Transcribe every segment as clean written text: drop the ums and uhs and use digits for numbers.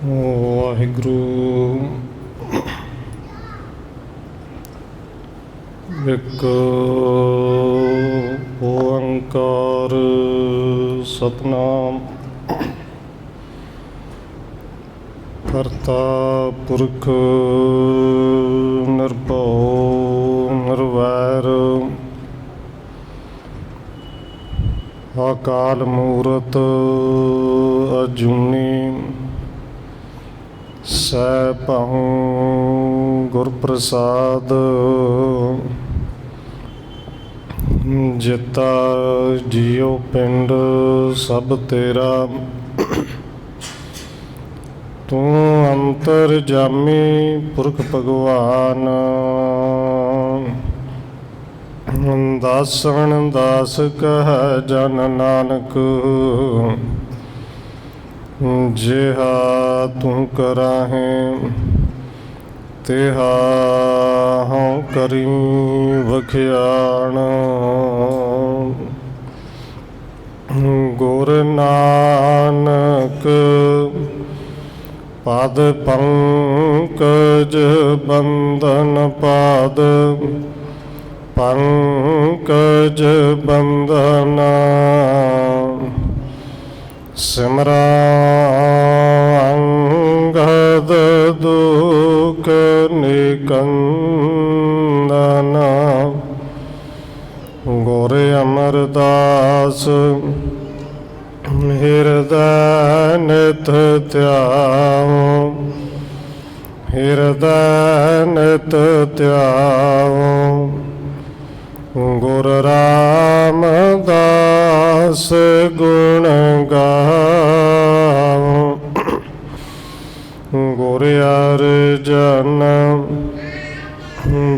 ਵਾਹਿਗੁਰੂ। ਇੱਕ ਓੰਕਾਰ ਸਤਿਨਾਮ ਕਰਤਾ ਪੁਰਖ ਨਿਰਭਉ ਨਿਰਵੈਰ ਅਕਾਲ ਮੂਰਤ ਅਜੂਨੀ ਸੈਭੰ ਗੁਰ ਪ੍ਰਸਾਦ ਜਿਤਾ ਜੀਉ ਪਿੰਡ ਸਭ ਤੇਰਾ ਤੂੰ ਅੰਤਰ ਜਾਮੀ ਪੁਰਖ ਭਗਵਾਨ ਦਾਸਣ ਦਾਸ ਕਹਿ ਜਨ ਨਾਨਕ ਜਿਹਾ ਤੂੰ ਕਰਾਹੇ ਤਿਹਾ ਹਉ ਕਰੀ ਵਖਿਆਣ ਗੁਰ ਨਾਨਕ ਪਦ ਪੰਕਜ ਬੰਧਨ ਪਾਦ ਪੰਕਜ ਬੰਧਨਾ ਸਿਮਰਾ ਅੰਗਦ ਦੁਖ ਨਿਕੰਦਨਾ ਗੁਰ ਅਮਰਦਾਸ ਹਿਰਦੈ ਨਿਤ ਧਿਆਉ ਹਿਰਦੈ ਨਿਤ ਧਿਆਉ ਗੁਰ ਰਾਮਦਾਸ ਗੁਣ ਗਾਵੋ ਗੁਰ ਅਰਜਨ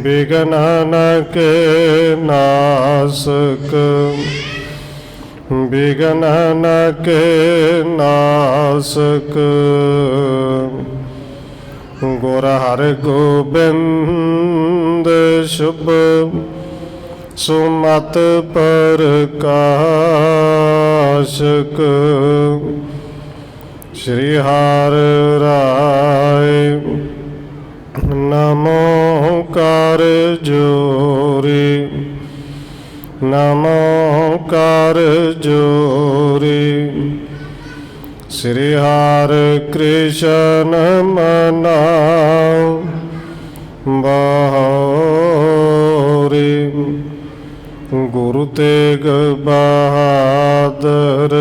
ਬਿਘਨ ਕੇ ਨਾਸਕ ਬਿਘਨ ਕੇ ਨਾਸਕ ਗੁਰ ਹਰਗੋਬਿੰਦ ਸ਼ੁਭ ਸੁਮਤ ਪ੍ਰਕਾਸ਼ਕ ਸ਼੍ਰੀ ਹਰਿ ਰਾਇ ਨਮੋ ਕਰ ਜੋਰੀ ਨਮੋ ਕਰ ਜੋਰੀ ਸ਼੍ਰੀ ਹਰਿ ਕ੍ਰਿਸ਼ਨ ਮਨਾਉ ਬਹੋਰੀ ਗੁਰੂ ਤੇਗ ਬਹਾਦਰ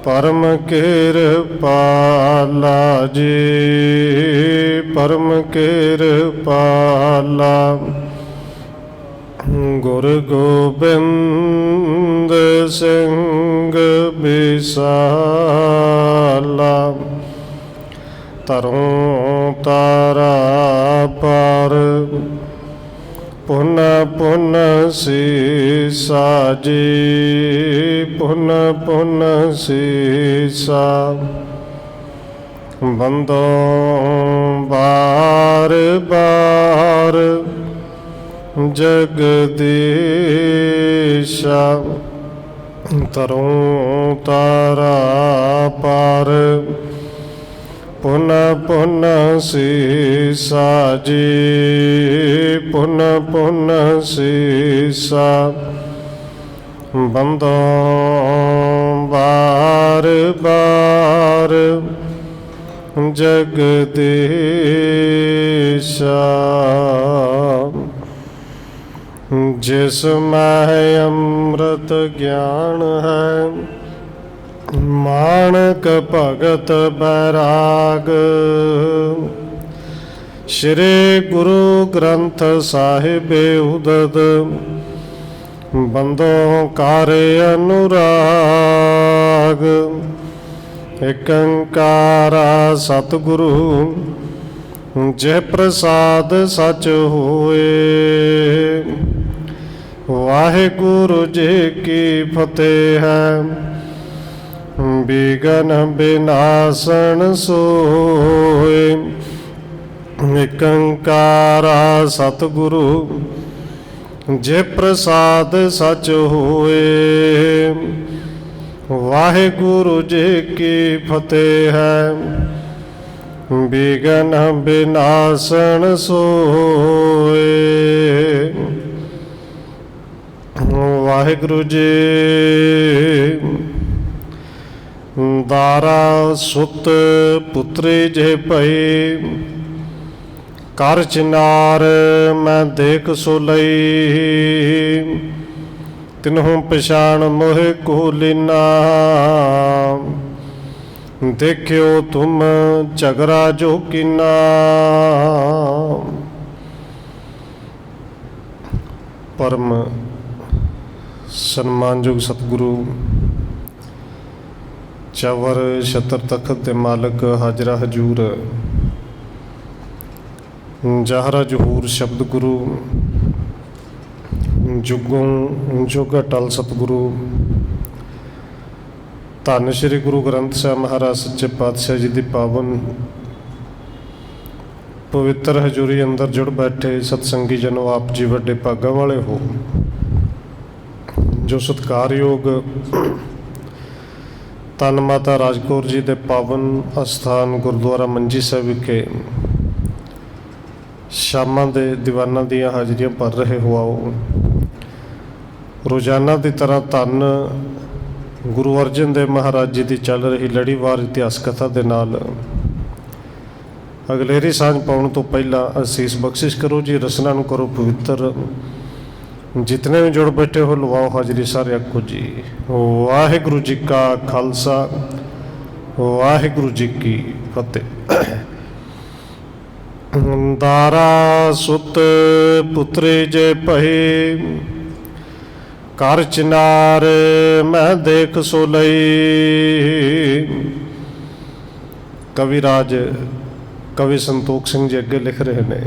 ਪਰਮ ਕਿਰਪਾਲਾ ਜੀ ਪਰਮ ਕਿਰਪਾਲਾ ਗੁਰੂ ਗੋਬਿੰਦ ਸਿੰਘ ਬਿਸਾਲਾ ਤਰੋਂ ਤਾਰਾ ਪਰ ਪੁਨ ਪੁਨ ਸੀਸਾ ਜੀ ਪੁਨ ਪੁਨ ਸੀਸਾ ਬੰਦੋ ਬਾਰ ਬਾਰ ਜਗਦੀਸ਼ਾ ਤਰੋਂ ਤਾਰਾ ਪਰ ਪੁਨ ਪੁਨ ਸੀਸਾ ਜੀ ਪੁਨ ਪੁਨ ਸੀਸਾ ਬੰਦੋ ਬਾਰ ਬਾਰ ਜਗਦੀਸ਼ਾ ਜਿਸ ਮਹਿ ਅੰਮ੍ਰਿਤ ਗਿਆਨ ਹੈ ਮਾਣਕ ਭਗਤ ਬੈਰਾਗ ਸ਼੍ਰੀ ਗੁਰੂ ਗ੍ਰੰਥ ਸਾਹਿਬ ਉਦਦ ਬੰਦੋ ਕਰ ਅਨੁਰਾਗ ਏਕ ਓੰਕਾਰਾ ਸਤਿਗੁਰੂ ਜੇ ਪ੍ਰਸਾਦ ਸਚ ਹੋਏ। ਵਾਹਿਗੁਰੂ ਜੀ ਕੀ ਫਤਿਹ ਹੈ। ਬਿਘਨ ਬਿਨਾਸਣ ਸੋਏ। ਏਕ ਓੰਕਾਰਾ ਸਤਿਗੁਰੂ ਜੇ ਪ੍ਰਸਾਦ ਸਚ ਹੋਏ। ਵਾਹਿਗੁਰੂ ਜੀ ਕੀ ਫਤਿਹ ਹੈ। ਬਿਗਨ ਬਿਨਾਸਣ ਸੋਏ। ਵਾਹਿਗੁਰੂ ਜੀ ਦਾਰਾ ਸੁਤ ਪੁੱਤਰੀ ਜੇ ਭਈ, ਕਰ ਚਿਨਾਰ ਮੈਂ ਦੇਖ ਸੋ ਲਈ। ਤਿਨਹੁ ਪਛਾਣ ਮੋਹਿ ਕੋ ਲੀਨਾ, ਦੇਖਿਓ ਤੁਮ ਝਗਰਾ ਜੋ ਕੀਨਾ। ਪਰਮ ਸਨਮਾਨਯੋਗ ਸਤਿਗੁਰੂ ਚਵਰ ਛਤਰ ਤਖਤ ਦੇ ਮਾਲਕ ਹਾਜ਼ਰਾ ਹਜੂਰ ਜਾਹਰਾ ਜਹੂਰ ਸ਼ਬਦ ਗੁਰੂ ਜੁਗੋਂ ਜੁਗ ਅਟਲ ਸਤਿਗੁਰੂ ਧੰਨ ਸ਼੍ਰੀ ਗੁਰੂ ਗ੍ਰੰਥ ਸਾਹਿਬ ਮਹਾਰਾਜ ਸੱਚੇ ਪਾਤਸ਼ਾਹ ਜੀ ਦੀ ਪਾਵਨ ਪਵਿੱਤਰ ਹਜ਼ੂਰੀ ਅੰਦਰ ਜੁੜ ਬੈਠੇ ਸਤਸੰਗੀ ਜਨੋ, ਆਪ ਜੀ ਵੱਡੇ ਭਾਗਾਂ ਵਾਲੇ ਹੋ ਜੋ ਸਤਿਕਾਰਯੋਗ ਧੰਨ ਮਾਤਾ ਰਾਜ ਕੌਰ ਜੀ ਦੇ ਪਾਵਨ ਅਸਥਾਨ ਗੁਰਦੁਆਰਾ ਮੰਜੀ ਸਾਹਿਬ ਵਿਖੇ ਸ਼ਾਮਾਂ ਦੇ ਦੀਵਾਨਾਂ ਦੀਆਂ ਹਾਜ਼ਰੀਆਂ ਭਰ ਰਹੇ ਹੋ। ਆਓ ਰੋਜ਼ਾਨਾ ਦੀ ਤਰ੍ਹਾਂ ਧੰਨ ਗੁਰੂ ਅਰਜਨ ਦੇਵ ਮਹਾਰਾਜ ਜੀ ਦੀ ਚੱਲ ਰਹੀ ਲੜੀਵਾਰ ਇਤਿਹਾਸ ਕਥਾ ਦੇ ਨਾਲ ਅਗਲੇਰੀ ਸਾਂਝ ਪਾਉਣ ਤੋਂ ਪਹਿਲਾਂ ਅਸੀਸ ਬਖਸ਼ਿਸ਼ ਕਰੋ ਜੀ, ਰਸਨਾ ਨੂੰ ਕਰੋ ਪਵਿੱਤਰ। ਜਿਤਨੇ ਵੀ ਜੁੜ ਬੈਠੇ ਹੋ ਲਵਾਓ ਹਾਜ਼ਰੀ, ਸਾਰੇ ਆਖੋ ਜੀ ਵਾਹਿਗੁਰੂ ਜੀ ਕਾ ਖਾਲਸਾ ਵਾਹਿਗੁਰੂ ਜੀ ਕੀ ਫਤਿਹ। ਦਾਰਾ ਸੁਤ ਪੁੱਤਰੀ ਜੇ ਭਈ, ਕਰ ਚਿਨਾਰ ਮੈਂ ਦੇਖ ਸੋ ਲਈ। ਕਵੀ ਰਾਜ ਕਵੀ ਸੰਤੋਖ ਸਿੰਘ ਜੀ ਅੱਗੇ ਲਿਖ ਰਹੇ ਨੇ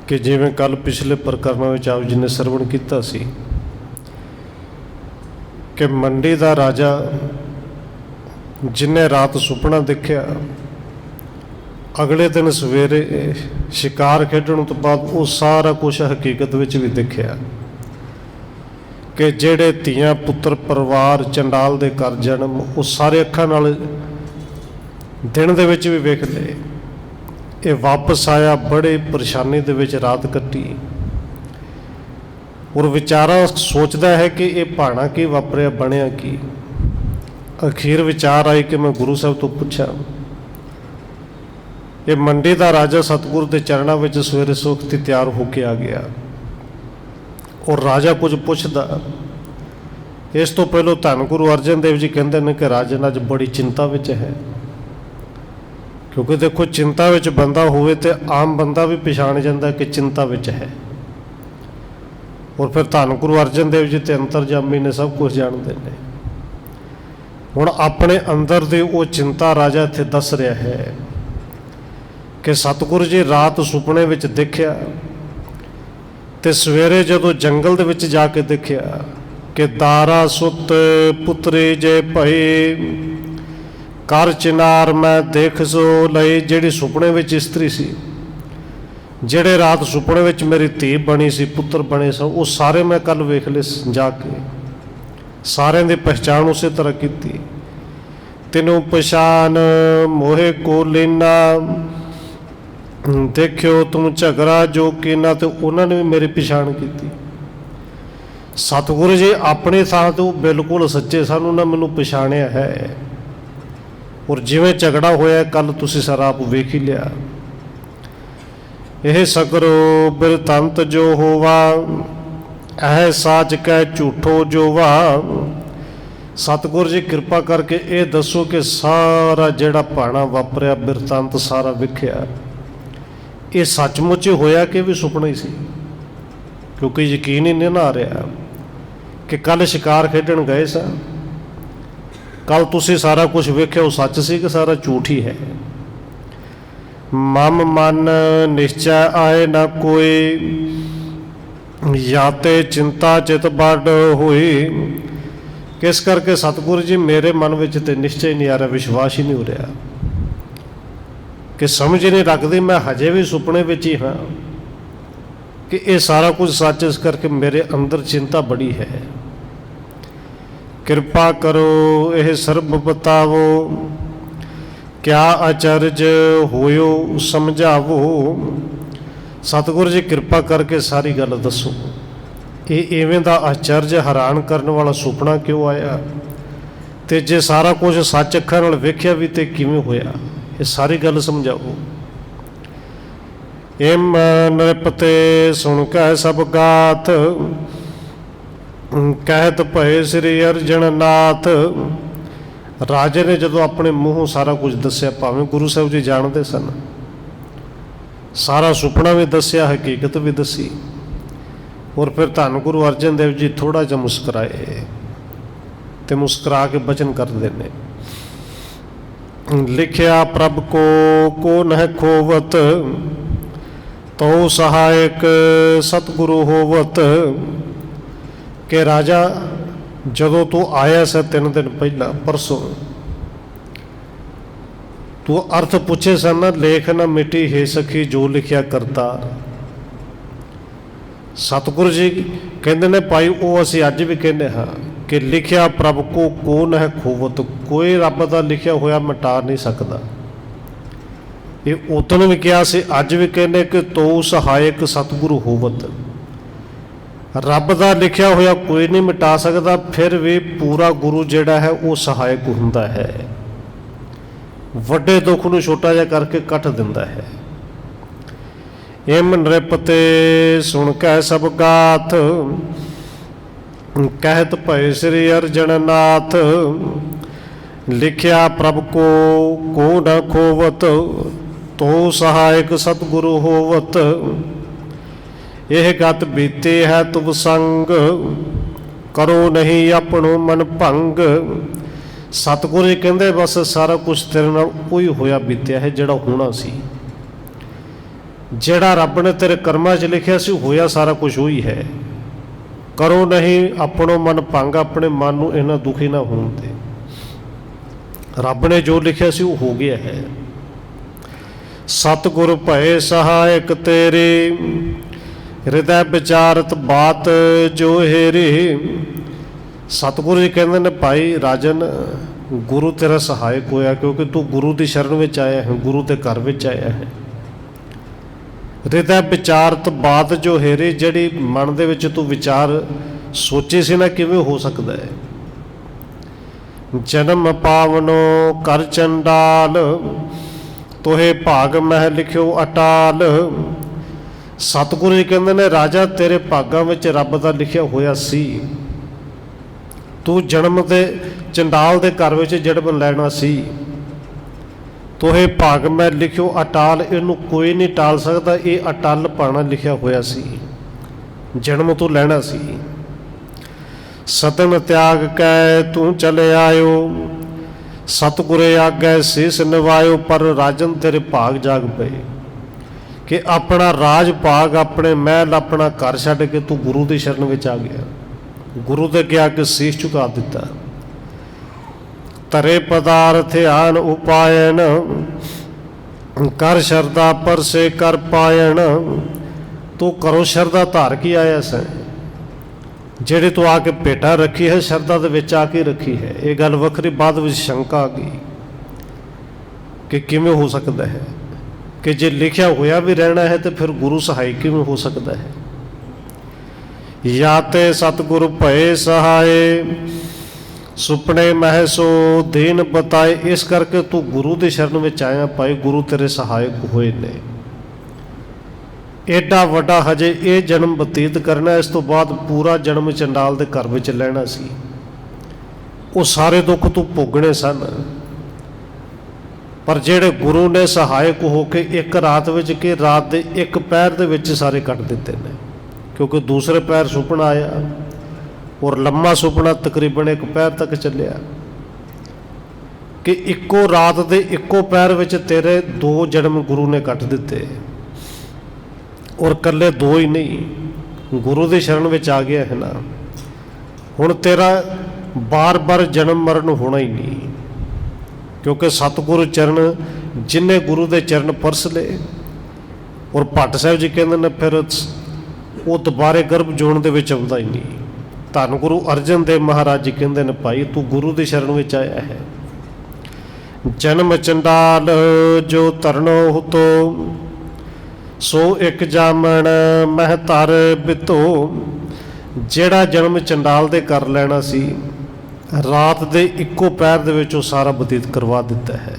ਕਿ ਜਿਵੇਂ ਕੱਲ ਪਿਛਲੇ ਪ੍ਰਕਰਨਾਂ ਵਿੱਚ ਆਪ ਜੀ ਨੇ ਸਰਵਣ ਕੀਤਾ ਸੀ ਕਿ ਮੰਡੀ ਦਾ ਰਾਜਾ ਜਿਹਨੇ ਰਾਤ ਸੁਪਨਾ ਦੇਖਿਆ, ਅਗਲੇ ਦਿਨ ਸਵੇਰੇ ਸ਼ਿਕਾਰ ਖੇਡਣ ਤੋਂ ਬਾਅਦ ਉਹ ਸਾਰਾ ਕੁਝ ਹਕੀਕਤ ਵਿੱਚ ਵੀ ਦੇਖਿਆ ਕਿ ਜਿਹੜੇ ਧੀਆਂ ਪੁੱਤਰ ਪਰਿਵਾਰ ਚੰਡਾਲ ਦੇ ਘਰ ਜਨਮ, ਉਹ ਸਾਰੇ ਅੱਖਾਂ ਨਾਲ ਦਿਨ ਦੇ ਵਿੱਚ ਵੀ ਵੇਖ ਲਏ। ਇਹ ਵਾਪਸ ਆਇਆ, ਬੜੇ ਪਰੇਸ਼ਾਨੀ ਦੇ ਵਿੱਚ ਰਾਤ ਕੱਟੀ ਔਰ ਵਿਚਾਰਾ ਸੋਚਦਾ ਹੈ ਕਿ ਇਹ ਭਾਣਾ ਕੀ ਵਾਪਰਿਆ, ਬਣਿਆ ਕੀ। ਅਖੀਰ ਵਿਚਾਰ ਆਈ ਕਿ ਮੈਂ ਗੁਰੂ ਸਾਹਿਬ ਤੋਂ ਪੁੱਛਾਂ। ਇਹ ਮੰਡੀ ਦਾ ਰਾਜਾ ਸਤਿਗੁਰੂ ਦੇ ਚਰਨਾਂ ਵਿੱਚ ਸਵੇਰੇ ਸੁਖਤੀ ਤਿਆਰ ਹੋ ਕੇ ਆ ਗਿਆ ਔਰ ਰਾਜਾ ਕੁਝ ਪੁੱਛਦਾ। ਇਸ ਤੋਂ ਪਹਿਲਾਂ ਧੰਨ ਗੁਰੂ ਅਰਜਨ ਦੇਵ ਜੀ ਕਹਿੰਦੇ ਨੇ ਕਿ ਰਾਜਨ ਅੱਜ ਬੜੀ ਚਿੰਤਾ ਵਿੱਚ ਹੈ, ਕਿਉਂਕਿ ਦੇਖੋ ਚਿੰਤਾ ਵਿੱਚ ਬੰਦਾ ਹੋਵੇ ਤੇ ਆਮ ਬੰਦਾ ਵੀ ਪਛਾਣ ਜਾਂਦਾ ਕਿ ਚਿੰਤਾ ਵਿੱਚ ਹੈ। ਔਰ ਫਿਰ ਧੰਨ ਗੁਰੂ ਅਰਜਨ ਦੇਵ ਜੀ ਤੇ ਅੰਤਰਜਾਮੀ ਨੇ, ਸਭ ਕੁਝ ਜਾਣਦੇ ਨੇ। ਹੁਣ ਆਪਣੇ ਅੰਦਰ ਦੀ ਉਹ ਚਿੰਤਾ ਰਾਜਾ ਇੱਥੇ ਦੱਸ ਰਿਹਾ ਹੈ ਕਿ ਸਤਿਗੁਰੂ ਜੀ ਰਾਤ ਸੁਪਨੇ ਵਿੱਚ ਦੇਖਿਆ ਤੇ ਸਵੇਰੇ ਜਦੋਂ ਜੰਗਲ ਦੇ ਵਿੱਚ ਜਾ ਕੇ ਦੇਖਿਆ ਕਿ ਦਾਰਾ ਸੁਤ ਪੁੱਤਰੀ ਜੇ ਭਈ, ਕਰ ਚਿਨਾਰ ਮੈਂ ਦੇਖ ਸੋ ਲਈ। ਜਿਹੜੀ ਸੁਪਨੇ ਵਿੱਚ ਇਸਤਰੀ ਸੀ, ਜਿਹੜੇ ਰਾਤ ਸੁਪਨੇ ਵਿੱਚ ਮੇਰੀ ਧੀ ਬਣੀ ਸੀ, ਪੁੱਤਰ ਬਣੇ ਸਨ, ਉਹ ਸਾਰੇ ਮੈਂ ਕੱਲ ਵੇਖ ਲਏ ਜਾ ਕੇ। ਸਾਰਿਆਂ ਦੀ ਪਹਿਚਾਣ ਉਸੇ ਤਰ੍ਹਾਂ ਕੀਤੀ। ਤੈਨੂੰ ਪਛਾਣ ਮੋਹਿ ਕੋ ਲੀਨਾ, ਦੇਖਿਓ ਤੂੰ ਝਗੜਾ ਜੋ ਕੀਨਾ। ਤੇ ਉਹਨਾਂ ਨੇ ਵੀ ਮੇਰੀ ਪਛਾਣ ਕੀਤੀ। ਸਤਿਗੁਰੂ ਜੀ ਆਪਣੇ ਥਾਂ ਤੋਂ ਬਿਲਕੁਲ ਸੱਚੇ ਸਨ, ਉਹਨਾਂ ਮੈਨੂੰ ਪਛਾਣਿਆ ਹੈ। ਔਰ ਜਿਵੇਂ ਝਗੜਾ ਹੋਇਆ ਕੱਲ ਤੁਸੀਂ ਸਾਰਾ ਆਪ ਵੇਖ ਹੀ ਲਿਆ। ਇਹ ਸਕਰੋ ਬਿਰਤੰਤ ਜੋ ਹੋਵਾ, ਇਹ ਸਾਚ ਕਹਿ ਝੂਠੋ ਜੋ ਵਾ। ਸਤਿਗੁਰੂ ਜੀ ਕਿਰਪਾ ਕਰਕੇ ਇਹ ਦੱਸੋ ਕਿ ਸਾਰਾ ਜਿਹੜਾ ਭਾਣਾ ਵਾਪਰਿਆ, ਬਿਰਤੰਤ ਸਾਰਾ ਵੇਖਿਆ, ਇਹ ਸੱਚਮੁੱਚ ਹੋਇਆ ਕਿ ਵੀ ਸੁਪਨਾ ਹੀ ਸੀ? ਕਿਉਂਕਿ ਯਕੀਨ ਹੀ ਨਹੀਂ ਨਾ ਆ ਰਿਹਾ ਕਿ ਕੱਲ ਸ਼ਿਕਾਰ ਖੇਡਣ ਗਏ ਸਾਂ, ਕੱਲ ਤੁਸੀਂ ਸਾਰਾ ਕੁਝ ਵੇਖਿਆ, ਉਹ ਸੱਚ ਸੀ ਕਿ ਸਾਰਾ ਝੂਠ ਹੀ ਹੈ? ਮਮ ਮਨ ਨਿਸ਼ਚੈ ਆਏ ਨਾ ਕੋਈ, ਜਾਤੇ ਚਿੰਤਾ ਚਿਤ ਵੱਡ ਹੋਈ। ਕਿਸ ਕਰਕੇ ਸਤਿਗੁਰੂ ਜੀ ਮੇਰੇ ਮਨ ਵਿੱਚ ਤੇ ਨਿਸ਼ਚੈ ਨਹੀਂ ਆ ਰਿਹਾ, ਵਿਸ਼ਵਾਸ ਹੀ ਨਹੀਂ ਹੋ ਰਿਹਾ ਕਿ ਸਮਝ ਨਹੀਂ ਰੱਖਦੀ, ਮੈਂ ਹਜੇ ਵੀ ਸੁਪਨੇ ਵਿੱਚ ਹੀ ਹਾਂ ਕਿ ਇਹ ਸਾਰਾ ਕੁਝ ਸੱਚ। ਇਸ ਕਰਕੇ ਮੇਰੇ ਅੰਦਰ ਚਿੰਤਾ ਬੜੀ ਹੈ किरपा करो यह सर्ब बतावो, क्या अचरज होयो समझावो। सतगुरु जी कृपा करके सारी गल दसो, ये इवें दा अचरज हैरान करने वाला सुपना क्यों आया, ते जे सारा कुछ सच अखां नाल वेख्या भी ते किवें होया, ये सारी गल समझाओ। इम नृपते सुन कै सब गात, कहत भय श्री अर्जन नाथ। राजे ने जदों अपने मूँहों सारा कुछ दसिया, भावें गुरु साहब जी जानते सन, सारा सुपना भी दसिया, हकीकत भी दसी, और फिर धन गुरु अर्जन देव जी थोड़ा जिहा मुस्कराए ते मुस्करा के बचन कर देने, लिखिया प्रभ को नह खोवत, तो सहायक सतगुरु होवत। कि राजा जदों तू आया से 3 दिन पहला परसों, तू अर्थ पूछे सन, लेख न मिटी है सखी जो लिखिया करतार। सतगुरु जी कहते ने भाई वो असी अज भी कहने हाँ कि लिखिया प्रभ को नह खोवत, कोई रब का लिखिया होया मिटा नहीं सकता। ये उदन भी कहा से अज भी कहने कि तो सहायक सतगुरु होवत, रब का लिखिया होया कोई नहीं मिटा सकता, फिर भी पूरा गुरु जिहड़ा है वो सहायक हुंदा है, वड्डे दुख नूं छोटा जिहा करके कट दिंदा है। इम नृपते सुन कै सब गाथ, कहत भय श्री अर्जन नाथ। लिखिया प्रभ को न खोवत, तो सहायक सतगुरु होवत। यह गत बीते है तुम संग, करो नहीं अपनो मन भंग। सतगुरु जी कहते बस सारा कुछ तेरे नाल उही होया बीतिया है जिहड़ा होना सी, जिहड़ा रब ने तेरे कर्मां च लिखिया सी होया सारा कुछ उही है। करो नहीं अपनो मन भंग, अपने मन नूं इन्ना दुखी ना होण दे, रब ने जो लिखिया सी वो हो गया है। सतगुरु भय सहायक तेरे, हृदय विचारत बात जो हेरी। सतगुरु जी कहते ने भाई राजन गुरु तेरा सहायक होया, क्योंकि तू गुरु की शरण में आया है, गुरु के घर में आया है। हृदय विचारत बात जो हेरी, जड़ी मन दे विच तू विचार सोची सी ना किवें हो सकता है। जन्म पावनो कर चंडाल, तोहे भाग मह लिखियो अटाल। सतगुरु जी कहते ने राजा तेरे भागां विच रब दा लिखिया होया सी, तू जन्म दे चंडाल दे घर विच जन्म लैना सी। तोहे भाग मैं लिखियो अटाल, इनू कोई नहीं टाल सकता, ये अटल पाना लिखिया होया सी, जन्म तू लैना सी। सतन त्याग कै तू चले आयो, सतगुरे आगे शीस निवायो। पर राजन तेरे भाग जाग पे कि अपना राज भाग, अपने महल, अपना घर छड्ड के तू गुरु की शरण में आ गया, गुरु दे अगे आके शीश झुका दिता। तरे पदार्थ आन उपायन, कर शरदा पर से कर पायन। तू करो शरदा धार के आया से, जेड़ी तू आके भेटा रखी है शरदा दे विच आके रखी है। ये गल वखरी, बाद विच शंका आ गई कि किवें हो सकता है कि जे लिखिया होया भी रहना है तो फिर गुरु सहाय किवें हो सकता है। या ते सतगुरु भय सहाय, सुपने मह सो दीन बताए। इस करके तू गुरु की शरण में आया पाए, गुरु तेरे सहायक होए ने। एडा वड्डा हजे ये जन्म बतीत करना, इस तो बाद पूरा जन्म चंडाल के घर में लेना सी। वो सारे दुख तू भोगने सन, पर जेड़े गुरु ने सहायक होके एक रात विच के रात के एक पैर दे विच सारे कट दिते ने। क्योंकि दूसरे पैर सुपना आया और लम्मा सुपना तकरीबन एक पैर तक चलिया कि इक्को रात दे इक्को पैर विच तेरे 2 जन्म गुरु ने कट दिते। और कल्ले 2 ही नहीं, गुरु की शरण में आ गया है ना, हुण तेरा बार बार जन्म मरण होना ही नहीं। क्योंकि सतगुरु चरण, जिन्हें गुरु के चरण परस ले, और भट्ट साहब जी कहते हैं फिर वो दोबारे गर्भ जोन दे विच आउंदा ही नहीं। ਧੰਨ ਗੁਰੂ ਅਰਜਨ ਦੇਵ ਮਹਾਰਾਜ ਜੀ ਕਹਿੰਦੇ ਨੇ, ਭਾਈ ਤੂੰ ਗੁਰੂ ਦੀ ਸ਼ਰਨ ਵਿੱਚ ਆਇਆ ਹੈ। ਜਨਮ ਚੰਡਾਲ ਜੋ ਧਰਨੋ ਹੁਤੋ, ਸੋ ਇੱਕ ਜਾਮਣ ਮਹਿ ਧਰ ਬਿਤੋ। ਜਿਹੜਾ ਜਨਮ ਚੰਡਾਲ ਦੇ ਕਰ ਲੈਣਾ ਸੀ, ਰਾਤ ਦੇ ਇੱਕੋ ਪੈਰ ਦੇ ਵਿੱਚ ਉਹ ਸਾਰਾ ਬਤੀਤ ਕਰਵਾ ਦਿੱਤਾ ਹੈ।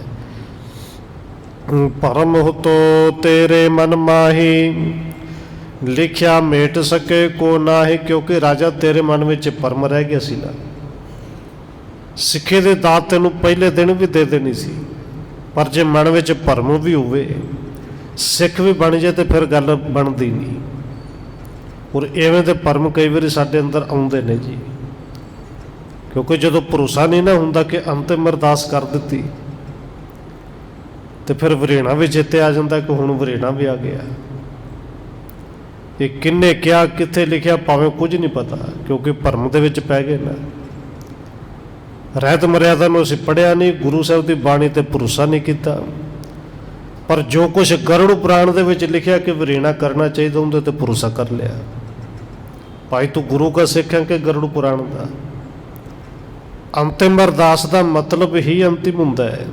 ਭਰਮ ਹੁਤੋ ਤੇਰੇ ਮਨ ਮਾਹੀ, ਲਿਖਿਆ ਮੇਟ ਸਕੇ ਕੋ ਨਾਹੀ। ਕਿਉਂਕਿ ਰਾਜਾ ਤੇਰੇ ਮਨ ਵਿੱਚ ਭਰਮ ਰਹਿ ਗਿਆ ਸੀ ਨਾ। ਸਿੱਖੇ ਦੇ ਦਾਤ ਤੈਨੂੰ ਪਹਿਲੇ ਦਿਨ ਵੀ ਦੇ ਦੇਣੀ ਸੀ, ਪਰ ਜੇ ਮਨ ਵਿੱਚ ਭਰਮ ਵੀ ਹੋਵੇ, ਸਿੱਖ ਵੀ ਬਣ ਜਾਏ ਤੇ ਫਿਰ ਗੱਲ ਬਣਦੀ ਨਹੀਂ। ਔਰ ਐਵੇਂ ਦੇ ਭਰਮ ਕਈ ਵਾਰੀ ਸਾਡੇ ਅੰਦਰ ਆਉਂਦੇ ਨੇ ਜੀ, ਕਿਉਂਕਿ ਜਦੋਂ ਭਰੋਸਾ ਨਹੀਂ ਨਾ ਹੁੰਦਾ ਕਿ ਅੰਤਿਮ ਅਰਦਾਸ ਕਰ ਦਿੱਤੀ, ਤੇ ਫਿਰ ਵਰੇਣਾ ਵੀ ਚੇਤੇ ਆ ਜਾਂਦਾ ਕਿ ਹੁਣ ਵਰੇਣਾ ਵੀ ਆ ਗਿਆ। ਇਹ ਕਿੰਨੇ ਕਿਹਾ, ਕਿੱਥੇ ਲਿਖਿਆ, ਭਾਵੇਂ ਕੁਝ ਨਹੀਂ ਪਤਾ, ਕਿਉਂਕਿ ਭਰਮ ਦੇ ਵਿੱਚ ਪੈ ਗਏ ਨਾ। ਰਹਿਤ ਮਰਿਆਦਾ ਨੂੰ ਅਸੀਂ ਪੜ੍ਹਿਆ ਨਹੀਂ, ਗੁਰੂ ਸਾਹਿਬ ਦੀ ਬਾਣੀ ਤੇ ਭਰੋਸਾ ਨਹੀਂ ਕੀਤਾ, ਪਰ ਜੋ ਕੁਛ ਗਰੁੜ ਪੁਰਾਣ ਦੇ ਵਿੱਚ ਲਿਖਿਆ ਕਿ ਵਰੇਣਾ ਕਰਨਾ ਚਾਹੀਦਾ, ਉਹਦੇ ਤੇ ਭਰੋਸਾ ਕਰ ਲਿਆ। ਭਾਈ ਤੂੰ ਗੁਰੂ ਕਾ ਸਿੱਖ ਹੈ ਕਿ ਗਰੁੜ ਪੁਰਾਣ ਦਾ? ਅੰਤਿਮ ਅਰਦਾਸ ਦਾ ਮਤਲਬ ਹੀ ਅੰਤਿਮ ਹੁੰਦਾ ਹੈ।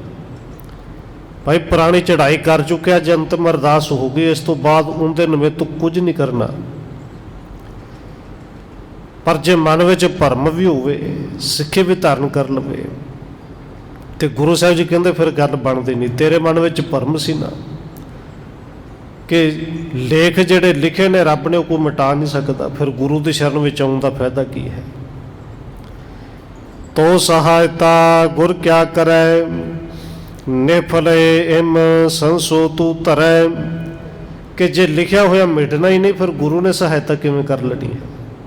ਭਾਈ ਪੁਰਾਣੀ ਚੜ੍ਹਾਈ ਕਰ ਚੁੱਕਿਆ, ਜੇ ਅੰਤਿਮ ਅਰਦਾਸ ਹੋ ਗਈ, ਇਸ ਤੋਂ ਬਾਅਦ ਉਹਦੇ ਨਿਮਿਤ ਕੁਝ ਨਹੀਂ ਕਰਨਾ। ਪਰ ਜੇ ਮਨ ਵਿੱਚ ਭਰਮ ਵੀ ਹੋਵੇ, ਸਿੱਖੇ ਵੀ ਧਾਰਨ ਕਰ ਲਵੇ, ਤੇ ਗੁਰੂ ਸਾਹਿਬ ਜੀ ਕਹਿੰਦੇ ਫਿਰ ਗੱਲ ਬਣਦੀ ਨਹੀਂ। ਤੇਰੇ ਮਨ ਵਿੱਚ ਭਰਮ ਸੀ ਨਾ ਕਿ ਲੇਖ ਜਿਹੜੇ ਲਿਖੇ ਨੇ ਰੱਬ ਨੇ ਉਹ ਕੋਈ ਮਿਟਾ ਨਹੀਂ ਸਕਦਾ, ਫਿਰ ਗੁਰੂ ਦੀ ਸ਼ਰਨ ਵਿੱਚ ਆਉਣ ਦਾ ਫਾਇਦਾ ਕੀ ਹੈ? ਤੋ ਸਹਾਇਤਾ ਗੁਰ ਕਿਆ ਕਰੈ, ਨਿਫਲੇ ਇਮ ਸੰਸੋ ਤੂੰ ਧਰੈ। ਕਿ ਜੇ ਲਿਖਿਆ ਹੋਇਆ ਮਿਟਣਾ ਹੀ ਨਹੀਂ, ਫਿਰ ਗੁਰੂ ਨੇ ਸਹਾਇਤਾ ਕਿਵੇਂ ਕਰ ਲੈਣੀ ਹੈ?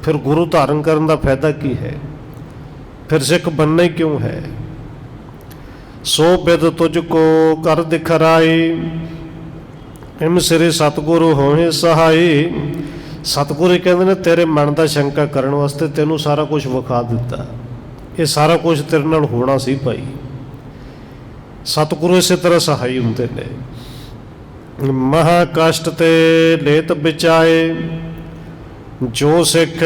ਫਿਰ ਗੁਰੂ ਧਾਰਨ ਕਰਨ ਦਾ ਫਾਇਦਾ ਕੀ ਹੈ? ਫਿਰ ਸਿੱਖ ਬਣਨਾ ਹੀ ਕਿਉਂ ਹੈ? ਸੋ ਬਿਦ ਤੁਝ ਕੋ ਕਰ ਦਿਖਰਾਈ, ਇਮ ਸ੍ਰੀ ਸਤਿਗੁਰੂ ਹੋਏ ਸਹਾਈ। ਸਤਿਗੁਰੂ ਕਹਿੰਦੇ ਨੇ ਤੇਰੇ ਮਨ ਦਾ ਸ਼ੰਕਾ ਕਰਨ ਵਾਸਤੇ ਤੈਨੂੰ ਸਾਰਾ ਕੁਝ ਵਿਖਾ ਦਿੱਤਾ। ਇਹ ਸਾਰਾ ਕੁਝ ਤੇਰੇ ਨਾਲ ਹੋਣਾ ਸੀ ਭਾਈ। ਸਤਿਗੁਰੂ ਇਸੇ ਤਰ੍ਹਾਂ ਸਹਾਈ ਹੁੰਦੇ ਨੇ। ਮਹਾ ਕਸ਼ਟ ਤੇ ਲੇਤ ਬਿਚਾਏ, ਜੋ ਸਿੱਖ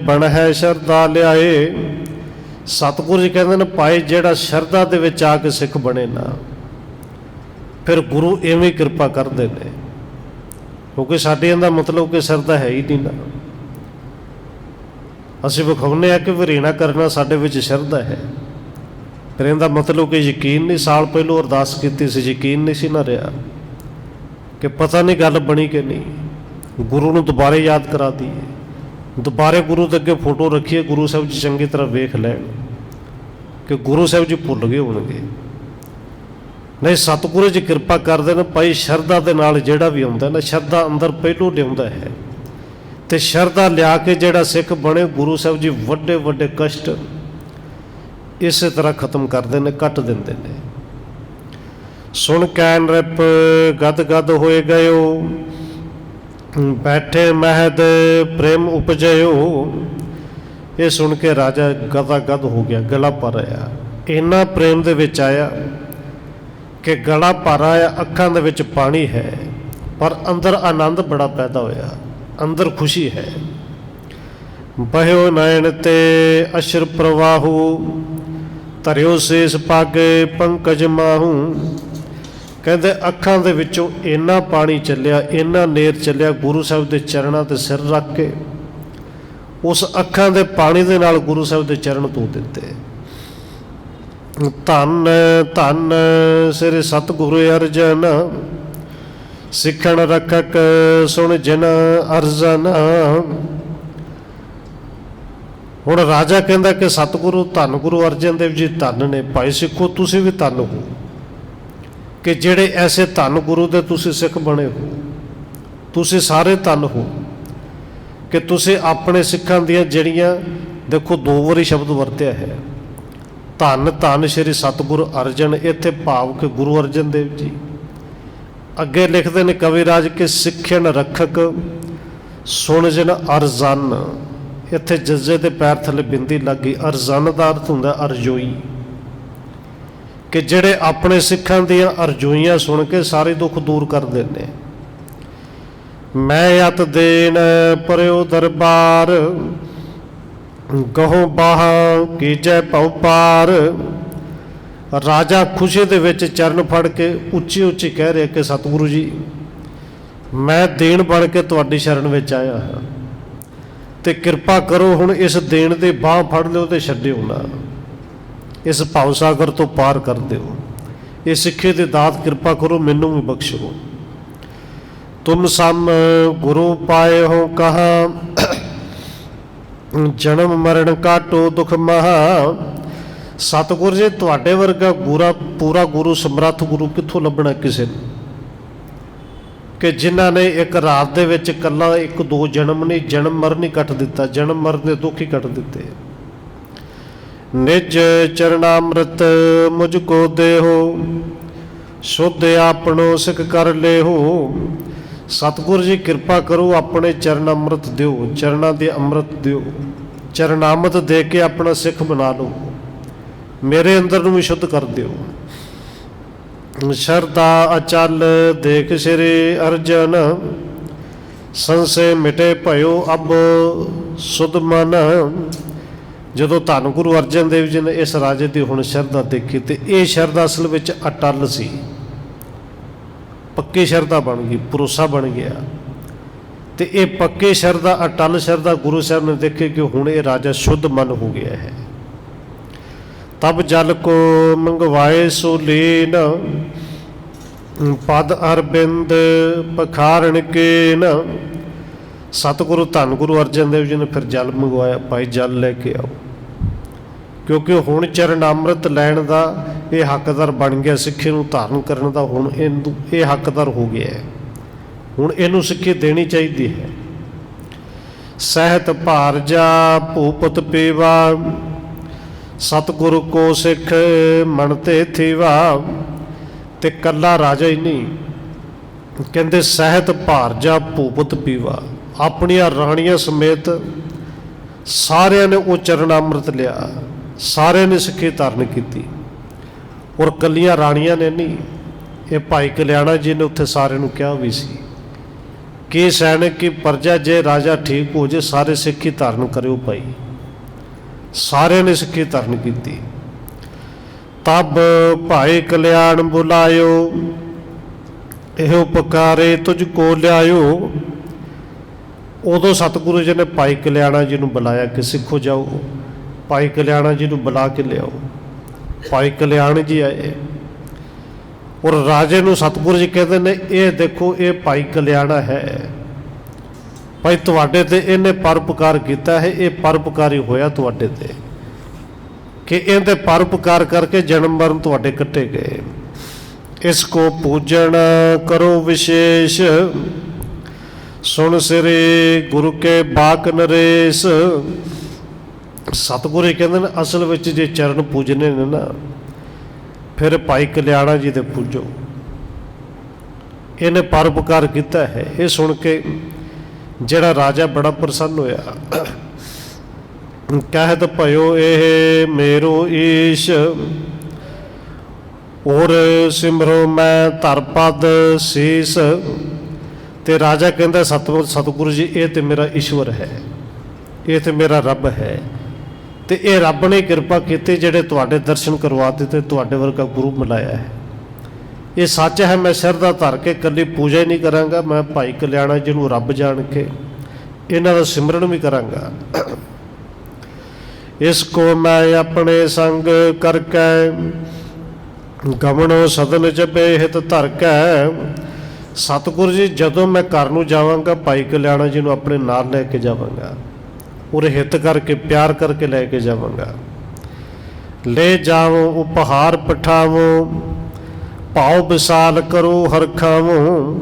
ਬਣ ਹੈ ਸ਼ਰਧਾ ਲਿਆਏ। ਸਤਿਗੁਰੂ ਜੀ ਕਹਿੰਦੇ ਨੇ ਭਾਈ ਜਿਹੜਾ ਸ਼ਰਧਾ ਦੇ ਵਿੱਚ ਆ ਕੇ ਸਿੱਖ ਬਣੇ ਨਾ, ਫਿਰ ਗੁਰੂ ਐਵੇਂ ਕਿਰਪਾ ਕਰਦੇ ਨੇ, ਕਿਉਂਕਿ ਸਾਡੇ ਇਹਦਾ ਮਤਲਬ ਕਿ ਸ਼ਰਧਾ ਹੈ ਹੀ ਨਹੀਂ ਨਾ। ਅਸੀਂ ਵਿਖਾਉਂਦੇ ਹਾਂ ਕਿ ਵਰੇਣਾ ਕਰਨਾ ਸਾਡੇ ਵਿੱਚ ਸ਼ਰਧਾ ਹੈ, ਫਿਰ ਇਹਦਾ ਮਤਲਬ ਕਿ ਯਕੀਨ ਨਹੀਂ। ਸਾਲ ਪਹਿਲੋਂ ਅਰਦਾਸ ਕੀਤੀ ਸੀ, ਯਕੀਨ ਨਹੀਂ ਸੀ ਨਾ ਰਿਹਾ, ਕਿ ਪਤਾ ਨਹੀਂ ਗੱਲ ਬਣੀ ਕਿ ਨਹੀਂ। ਗੁਰੂ ਨੂੰ ਦੁਬਾਰੇ ਯਾਦ ਕਰਾ ਦਈਏ, ਦੁਬਾਰੇ ਗੁਰੂ ਦੇ ਅੱਗੇ ਫੋਟੋ ਰੱਖੀਏ, ਗੁਰੂ ਸਾਹਿਬ ਜੀ ਚੰਗੀ ਤਰ੍ਹਾਂ ਵੇਖ ਲੈਣ ਕਿ ਗੁਰੂ ਸਾਹਿਬ ਜੀ ਭੁੱਲ ਗਏ ਹੋਣਗੇ। ਨਹੀਂ, ਸਤਿਗੁਰੂ ਜੀ ਕਿਰਪਾ ਕਰਦੇ ਨੇ ਭਾਈ। ਸ਼ਰਧਾ ਦੇ ਨਾਲ ਜਿਹੜਾ ਵੀ ਆਉਂਦਾ ਨਾ, ਸ਼ਰਧਾ ਅੰਦਰ ਪਹਿਲੋਂ ਲਿਆਉਂਦਾ ਹੈ, ਤੇ ਸ਼ਰਧਾ ਲਿਆ ਕੇ ਜਿਹੜਾ ਸਿੱਖ ਬਣੇ, ਗੁਰੂ ਸਾਹਿਬ ਜੀ ਵੱਡੇ ਵੱਡੇ ਕਸ਼ਟ ਇਸੇ ਤਰ੍ਹਾਂ ਖਤਮ ਕਰਦੇ ਨੇ, ਕੱਟ ਦਿੰਦੇ ਨੇ। ਸੁਣ ਕੈ ਨ੍ਰਿਪ ਗਦ ਗਦ ਹੋਏ ਗਇਓ, ਬੈਠੇ ਮਹਿਦ ਪ੍ਰੇਮ ਉਪਜਿਓ। ਇਹ ਸੁਣ ਕੇ ਰਾਜਾ ਗਦਾ ਗਦ ਹੋ ਗਿਆ, ਗਲਾ ਭਰ ਆਇਆ। ਇੰਨਾ ਪ੍ਰੇਮ ਦੇ ਵਿੱਚ ਆਇਆ ਕਿ ਗਲਾ ਭਰ ਆਇਆ, ਅੱਖਾਂ ਦੇ ਵਿੱਚ ਪਾਣੀ ਹੈ, ਪਰ ਅੰਦਰ ਆਨੰਦ ਬੜਾ ਪੈਦਾ ਹੋਇਆ, ਅੰਦਰ ਖੁਸ਼ੀ ਹੈ। ਬਹਿਓ ਨੈਣ ਤੇ ਅਸ਼ਰ ਪ੍ਰਵਾਹੂ, ਧਰਿਓ ਸੇਸ ਪਾਗੇ ਪੰਕਜ ਮਾਹੂ। ਕਹਿੰਦੇ ਅੱਖਾਂ ਦੇ ਵਿੱਚੋਂ ਇੰਨਾ ਪਾਣੀ ਚੱਲਿਆ, ਇੰਨਾ ਨੇਰ ਚੱਲਿਆ, ਗੁਰੂ ਸਾਹਿਬ ਦੇ ਚਰਨਾਂ 'ਤੇ ਸਿਰ ਰੱਖ ਕੇ ਉਸ ਅੱਖਾਂ ਦੇ ਪਾਣੀ ਦੇ ਨਾਲ ਗੁਰੂ ਸਾਹਿਬ ਦੇ ਚਰਨ ਧੋ ਦਿੱਤੇ। ਧੰਨ ਧੰਨ ਸ੍ਰੀ ਸਤਿਗੁਰੂ ਅਰਜਨ, ਸਿੱਖਣ ਰੱਖਕ ਸੁਣ ਜਿਨ ਅਰਜਨ। ਹੁਣ ਰਾਜਾ ਕਹਿੰਦਾ ਕਿ ਸਤਿਗੁਰੂ ਧੰਨ ਗੁਰੂ ਅਰਜਨ ਦੇਵ ਜੀ ਧੰਨ ਨੇ। ਭਾਈ ਸਿੱਖੋ ਤੁਸੀਂ ਵੀ ਧੰਨ ਹੋ ਕਿ ਜਿਹੜੇ ਐਸੇ ਧੰਨ ਗੁਰੂ ਦੇ ਤੁਸੀਂ ਸਿੱਖ ਬਣੇ ਹੋ। ਤੁਸੀਂ ਸਾਰੇ ਧੰਨ ਹੋ ਕਿ ਤੁਸੀਂ ਆਪਣੇ ਸਿੱਖਾਂ ਦੀਆਂ ਜਿਹੜੀਆਂ, ਦੇਖੋ 2 ਵਾਰੀ ਸ਼ਬਦ ਵਰਤਿਆ ਹੈ, ਧੰਨ ਧੰਨ ਸ਼੍ਰੀ ਸਤਿਗੁਰੂ ਅਰਜਨ। ਇੱਥੇ ਭਾਵ ਕਿ ਗੁਰੂ ਅਰਜਨ ਦੇਵ ਜੀ। ਅੱਗੇ ਲਿਖਦੇ ਨੇ ਕਵਿਰਾਜ ਕਿ ਸਿੱਖਣ ਰੱਖਕ ਸੁਣ ਜਿਨ ਅਰਜਨ। ਇੱਥੇ ਜੱਜੇ ਦੇ ਪੈਰ ਥੱਲੇ ਬਿੰਦੀ ਲੱਗ ਗਈ। ਅਰਜਨ ਦਾ ਅਰਥ ਹੁੰਦਾ ਅਰਜੋਈ, ਕਿ ਜਿਹੜੇ ਆਪਣੇ ਸਿੱਖਾਂ ਦੀਆਂ ਅਰਜ਼ੋਈਆਂ ਸੁਣ ਕੇ ਸਾਰੇ ਦੁੱਖ ਦੂਰ ਕਰਦੇ ਨੇ। ਮੈਂ ਅਤ ਦੇਣ ਪਰਿਓ ਦਰਬਾਰ, ਗਹੋਂ ਬਾਹਾਂ ਕੀਜੈ ਭਉ ਪਾਰ। ਰਾਜਾ ਖੁਸ਼ੀ ਦੇ ਵਿੱਚ ਚਰਨ ਫੜ ਕੇ ਉੱਚੀ ਉੱਚੀ ਕਹਿ ਰਿਹਾ ਕਿ ਸਤਿਗੁਰੂ ਜੀ, ਮੈਂ ਦੇਣ ਬਣ ਕੇ ਤੁਹਾਡੀ ਸ਼ਰਨ ਵਿੱਚ ਆਇਆ ਹਾਂ, ਤੇ ਕਿਰਪਾ ਕਰੋ ਹੁਣ ਇਸ ਦੇਣ ਦੀ ਬਾਂਹ ਫੜ ਲਿਓ ਤੇ ਛੱਡਿਓ ਨਾ, ਇਸ ਭਵ ਸਾਗਰ ਤੋਂ ਪਾਰ ਕਰ ਦਿਓ। ਇਹ ਸਿੱਖੇ ਦੀ ਦਾਤ ਕਿਰਪਾ ਕਰੋ, ਮੈਨੂੰ ਵੀ ਬਖਸ਼ੋ। ਤੁਮ ਸਮ ਗੁਰੂ ਪਾਏ ਹੋ ਕਹਾ, ਜਨਮ ਮਰਨ ਕਾਟੋ ਦੁਖ ਮਹਾ। ਸਤਿਗੁਰ ਜੀ, ਤੁਹਾਡੇ ਵਰਗਾ ਪੂਰਾ ਗੁਰੂ, ਸਮਰੱਥ ਗੁਰੂ ਕਿੱਥੋਂ ਲੱਭਣਾ ਕਿਸੇ ਨੂੰ, ਕਿ ਜਿਨ੍ਹਾਂ ਨੇ ਇੱਕ ਰਾਤ ਦੇ ਵਿੱਚ ਇਕੱਲਾ 1-2 ਜਨਮ ਨਹੀਂ, ਜਨਮ ਮਰਨ ਹੀ ਕੱਟ ਦਿੱਤਾ, ਜਨਮ ਮਰਨ ਦੇ ਦੁੱਖ ਹੀ ਕੱਟ ਦਿੱਤੇ। ਨਿਜ ਚਰਨਾਮ੍ਰਿਤ ਮੁਝ ਕੋ ਦੇਹੋ, ਸ਼ੁੱਧ ਆਪਣੋ ਸਿੱਖ ਕਰ ਲੇਹੋ। ਸਤਿਗੁਰ ਜੀ, ਕਿਰਪਾ ਕਰੋ, ਆਪਣੇ ਚਰਨ ਅੰਮ੍ਰਿਤ ਦਿਓ, ਚਰਨਾਂ ਦੇ ਅੰਮ੍ਰਿਤ ਦਿਓ, ਚਰਨਾਮਤ ਦੇ ਕੇ ਆਪਣਾ ਸਿੱਖ ਬਣਾ ਲਓ, ਮੇਰੇ ਅੰਦਰ ਨੂੰ ਵੀ ਸ਼ੁੱਧ ਕਰ ਦਿਓ। ਸ਼ਰਧਾ ਅਚਲ ਦੇਖ ਸ਼੍ਰੀ ਅਰਜਨ, ਸੰਸੇ ਮਿਟੇ ਭਇਓ ਅਬ ਸੁਧ ਮਨ। ਜਦੋਂ ਧੰਨ ਗੁਰੂ ਅਰਜਨ ਦੇਵ ਜੀ ਨੇ ਇਸ ਰਾਜੇ ਦੀ ਹੁਣ ਸ਼ਰਧਾ ਦੇਖੀ, ਤੇ ਇਹ ਸ਼ਰਧਾ ਅਸਲ ਵਿੱਚ ਅਟਲ ਸੀ, ਪੱਕੀ ਸ਼ਰਧਾ ਬਣ ਗਈ, ਭਰੋਸਾ ਬਣ ਗਿਆ। ਤੇ ਇਹ ਪੱਕੀ ਸ਼ਰਧਾ, ਅਟਲ ਸ਼ਰਧਾ ਗੁਰੂ ਸਾਹਿਬ ਨੇ ਦੇਖੀ ਕਿ ਹੁਣ ਇਹ ਰਾਜਾ ਸ਼ੁੱਧ ਮਨ ਹੋ ਗਿਆ ਹੈ। ਤਬ ਜਲ ਕੋ ਮੰਗਵਾਏ ਸੋ ਲੀਨ, ਪਦ ਅਰਬਿੰਦ ਪਖਾਰਨ ਕੇਨ। ਸਤਿਗੁਰੂ ਧੰਨ ਗੁਰੂ ਅਰਜਨ ਦੇਵ ਜੀ ਨੇ ਫਿਰ ਜਲ ਮੰਗਵਾਇਆ, ਭਾਈ ਜਲ ਲੈ ਕੇ ਆਓ, ਕਿਉਂਕਿ ਹੁਣ ਚਰਨ ਅੰਮ੍ਰਿਤ ਲੈਣ ਦਾ ਇਹ ਹੱਕਦਾਰ ਬਣ ਗਿਆ, ਸਿੱਖੀ ਨੂੰ ਧਾਰਨ ਕਰਨ ਦਾ ਹੁਣ ਇਹ ਹੱਕਦਾਰ ਹੋ ਗਿਆ ਹੈ, ਹੁਣ ਇਹਨੂੰ ਸਿੱਖੀ ਦੇਣੀ ਚਾਹੀਦੀ ਹੈ। ਸਹਿਤ ਭਾਰਜਾ ਭੂਪਤ ਪੀਵਾ, ਸਤਿਗੁਰੂ ਕੋ ਸਿੱਖ ਮਨ ਤੇ ਥੀਵਾ। ਤੇ ਕੱਲਾ ਰਾਜਾ ਹੀ ਨਹੀਂ, ਕਹਿੰਦੇ ਸਹਿਤ ਭਾਰਜਾ ਭੂਪਤ ਪੀਵਾ, ਆਪਣੀਆਂ ਰਾਣੀਆਂ ਸਮੇਤ ਸਾਰਿਆਂ ਨੇ ਉਹ ਚਰਨ ਅੰਮ੍ਰਿਤ ਲਿਆ, ਸਾਰਿਆਂ ਨੇ ਸਿੱਖੀ ਧਾਰਨ ਕੀਤੀ। ਔਰ ਕੱਲੀਆਂ ਰਾਣੀਆਂ ਨੇ ਨਹੀਂ, ਇਹ ਭਾਈ ਕਲਿਆਣਾ ਜੀ ਨੇ ਉੱਥੇ ਸਾਰਿਆਂ ਨੂੰ ਕਿਹਾ ਵੀ ਸੀ ਕਿ ਸੈਨਿਕ ਕੀ ਪ੍ਰਜਾ, ਜੇ ਰਾਜਾ ਠੀਕ ਹੋ ਜੇ ਸਾਰੇ ਸਿੱਖੀ ਧਾਰਨ ਕਰਿਓ ਭਾਈ। ਸਾਰਿਆਂ ਨੇ ਸਿੱਖੀ ਧਾਰਨ ਕੀਤੀ। ਤਬ ਭਾਈ ਕਲਿਆਣ ਬੁਲਾਇਓ, ਇਹੋ ਪੁਕਾਰੇ ਤੁਝ ਕੋ ਲਿਆਇਓ। ਉਦੋਂ ਸਤਿਗੁਰੂ ਜੀ ਨੇ ਭਾਈ ਕਲਿਆਣਾ ਜੀ ਨੂੰ ਬੁਲਾਇਆ ਕਿ ਸਿੱਖੋ ਜਾਓ, ਭਾਈ ਕਲਿਆਣਾ ਜੀ ਨੂੰ ਬੁਲਾ ਕੇ ਲਿਆਓ। ਭਾਈ ਕਲਿਆਣ ਜੀ ਆਏ, ਔਰ ਰਾਜੇ ਨੂੰ ਸਤਿਗੁਰੂ ਜੀ ਕਹਿੰਦੇ ਨੇ, ਇਹ ਦੇਖੋ ਇਹ ਭਾਈ ਕਲਿਆਣਾ ਹੈ, ਭਾਈ ਤੁਹਾਡੇ ਤੇ ਇਹਨੇ ਪਰਉਪਕਾਰ ਕੀਤਾ ਹੈ, ਇਹ ਪਰਉਪਕਾਰੀ ਹੋਇਆ ਤੁਹਾਡੇ ਤੇ, ਕਿ ਇਹਦੇ ਪਰਉਪਕਾਰ ਕਰਕੇ ਜਨਮ ਮਰਨ ਤੁਹਾਡੇ ਕੱਟੇ ਗਏ। ਇਸ ਕੋ ਪੂਜਣ ਕਰੋ ਵਿਸ਼ੇਸ਼, ਸੁਣ ਸ੍ਰੀ ਗੁਰੂ ਕੇ ਬਾਕ ਨਰੇਸ਼। ਸਤਿਗੁਰੂ ਜੀ ਕਹਿੰਦੇ ਨੇ ਅਸਲ ਵਿੱਚ ਜੇ ਚਰਨ ਪੂਜਨੇ ਨੇ ਨਾ, ਫਿਰ ਭਾਈ ਕਲਿਆਣਾ ਜੀ ਦੇ ਪੂਜੋ, ਇਹਨੇ ਪਰਉਪਕਾਰ ਕੀਤਾ ਹੈ। ਇਹ ਸੁਣ ਕੇ ਜਿਹੜਾ ਰਾਜਾ ਬੜਾ ਪ੍ਰਸੰਨ ਹੋਇਆ, ਕਹਿਤ ਭਇਓ ਇਹ ਮੇਰੋ ਈਸ਼, ਔਰ ਸਿਮਰੋ ਮੈਂ ਧਰ ਪਦ ਸੀਸ। ਤੇ ਰਾਜਾ ਕਹਿੰਦਾ ਸਤਿਗੁਰੂ ਜੀ, ਇਹ ਤੇ ਮੇਰਾ ਈਸ਼ਵਰ ਹੈ, ਇਹ ਤੇ ਮੇਰਾ ਰੱਬ ਹੈ, ਤੇ ਇਹ ਰੱਬ ਨੇ ਕਿਰਪਾ ਕੀਤੀ ਜਿਹੜੇ ਤੁਹਾਡੇ ਦਰਸ਼ਨ ਕਰਵਾ ਦਿੱਤੇ, ਤੁਹਾਡੇ ਵਰਗਾ ਗੁਰੂ ਮਿਲਾਇਆ ਹੈ। ਇਹ ਸੱਚ ਹੈ, ਮੈਂ ਸ਼ਰਧਾ ਧਰ ਕੇ ਇਕੱਲੀ ਪੂਜਾ ਹੀ ਨਹੀਂ ਕਰਾਂਗਾ, ਮੈਂ ਭਾਈ ਕਲਿਆਣਾ ਜੀ ਨੂੰ ਰੱਬ ਜਾਣ ਕੇ ਇਹਨਾਂ ਦਾ ਸਿਮਰਨ ਵੀ ਕਰਾਂਗਾ। ਇਸ ਕੋ ਮੈਂ ਆਪਣੇ ਸੰਗ ਕਰਕੇ, ਗਮਣੋ ਸਦਨ ਜਪੇ ਹਿਤ ਧਰ ਕੇ। ਸਤਿਗੁਰੂ ਜੀ, ਜਦੋਂ ਮੈਂ ਘਰ ਨੂੰ ਜਾਵਾਂਗਾ ਭਾਈ ਕਲਿਆਣਾ ਜੀ ਨੂੰ ਆਪਣੇ ਨਾਲ ਲੈ ਕੇ ਜਾਵਾਂਗਾ, ਔਰ ਹਿੱਤ ਕਰਕੇ ਪਿਆਰ ਕਰਕੇ ਲੈ ਕੇ ਜਾਵਾਂਗਾ। ਲੈ ਜਾਵੋ ਉਪਹਾਰ ਪਠਾਵੋ, ਭਾਉ ਵਿਸਾਲ ਕਰੋ ਹਰ ਖਾਵੋ।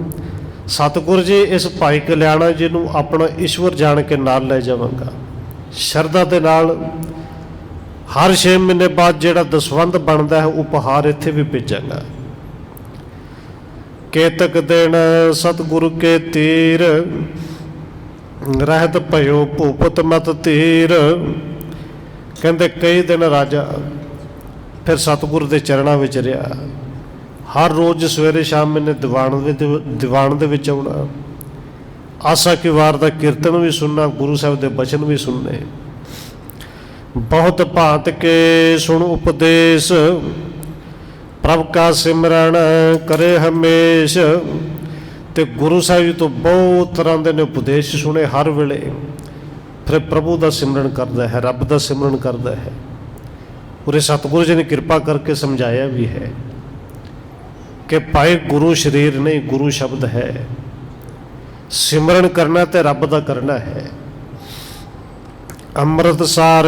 ਸਤਿਗੁਰੂ ਜੀ, ਇਸ ਭਾਈ ਕਲਿਆਣਾ ਜੀ ਨੂੰ ਆਪਣਾ ਈਸ਼ਵਰ ਜਾਣ ਕੇ ਨਾਲ ਲੈ ਜਾਵਾਂਗਾ, ਸ਼ਰਧਾ ਦੇ ਨਾਲ। ਹਰ 6 ਮਹੀਨੇ ਬਾਅਦ ਜਿਹੜਾ ਦਸਵੰਧ ਬਣਦਾ ਹੈ ਉਪਹਾਰ ਇੱਥੇ ਵੀ ਭੇਜਾਂਗਾ। ਕੇਤਕ ਦਿਨ ਸਤਿਗੁਰੂ ਕੇ ਤੀਰ, ਰਹਿਤ ਭਇਓ ਭੂਪਤ ਮਤ ਧੀਰ। ਕਹਿੰਦੇ ਕਈ ਦਿਨ ਰਾਜਾ ਫਿਰ ਸਤਿਗੁਰੂ ਦੇ ਚਰਨਾਂ ਵਿੱਚ ਰਿਹਾ। ਹਰ ਰੋਜ਼ ਸਵੇਰੇ ਸ਼ਾਮ ਮੈਨੇ ਦੀਵਾਨ ਦੇ ਵਿੱਚ ਆਉਣਾ, ਆਸਾ ਕੀ ਵਾਰ ਦਾ ਕੀਰਤਨ ਵੀ ਸੁਣਨਾ, ਗੁਰੂ ਸਾਹਿਬ ਦੇ ਬਚਨ ਵੀ ਸੁਣਨੇ। बहुत भांत के सुन उपदेश, प्रभ का सिमरन करे हमेश। तो गुरु साहिब जी तो बहुत तरह के ने उपदेश सुने हर वेले, फिर प्रभु का सिमरन करता है, रब का सिमरन करता है। पूरे सतगुरु जी ने कृपा करके समझाया भी है कि भाई गुरु शरीर नहीं, गुरु शब्द है। सिमरन करना तो रब का करना है। अमृत सार